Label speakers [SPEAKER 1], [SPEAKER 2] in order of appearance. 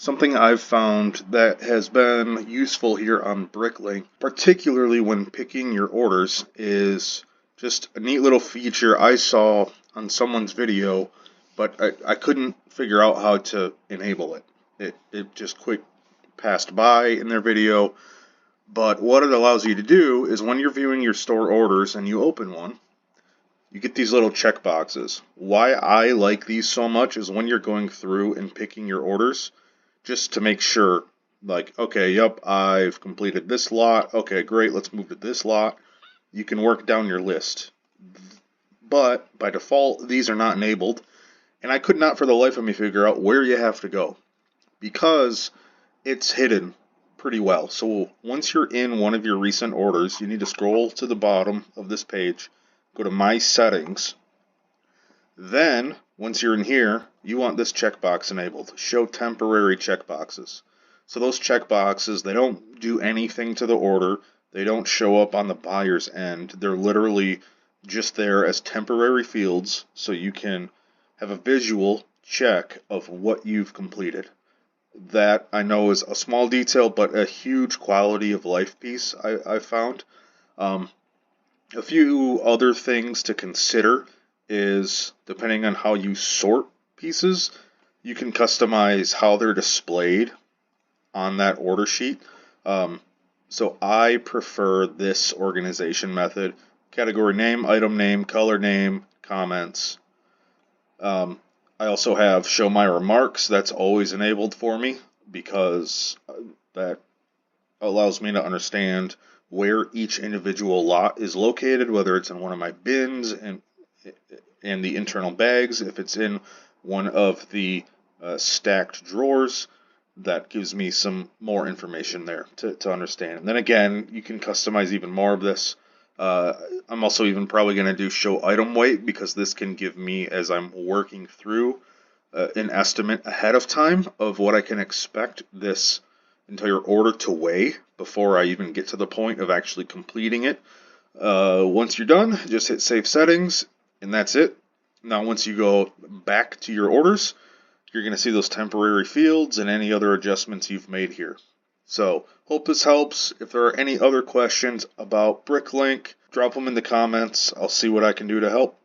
[SPEAKER 1] Something I've found that has been useful here on BrickLink, particularly when picking your orders, is just a neat little feature I saw on someone's video, but I couldn't figure out how to enable it. It just quick passed by in their video, but what it allows you to do is when you're viewing your store orders and you open one, you get these little check boxes. Why I like these so much is when you're going through and picking your orders, just to make sure, like, okay, yep, I've completed this lot. Okay, great, let's move to this lot. You can work down your list. But by default, these are not enabled, and I could not for the life of me figure out where you have to go because it's hidden pretty well. So once you're in one of your recent orders, you need to scroll to the bottom of this page, go to My Settings. Then, once you're in here, you want this checkbox enabled. Show temporary checkboxes. So those checkboxes, they don't do anything to the order. They don't show up on the buyer's end. They're literally just there as temporary fields so you can have a visual check of what you've completed. That I know is a small detail, but a huge quality of life piece I found. A few other things to consider is depending on how you sort pieces, you can customize how they're displayed on that order sheet. So I prefer this organization method: category name, item name, color name, comments. I also have show my remarks. That's always enabled for me because that allows me to understand where each individual lot is located, whether it's in one of my bins and the internal bags, if it's in one of the stacked drawers. That gives me some more information there to understand. And then again, you can customize even more of this. I'm also even probably going to do show item weight because this can give me, as I'm working through, an estimate ahead of time of what I can expect this entire order to weigh before I even get to the point of actually completing it. Once you're done, just hit Save Settings, and that's it. Now once you go back to your orders, you're going to see those temporary fields and any other adjustments you've made here. So, hope this helps. If there are any other questions about BrickLink, drop them in the comments. I'll see what I can do to help.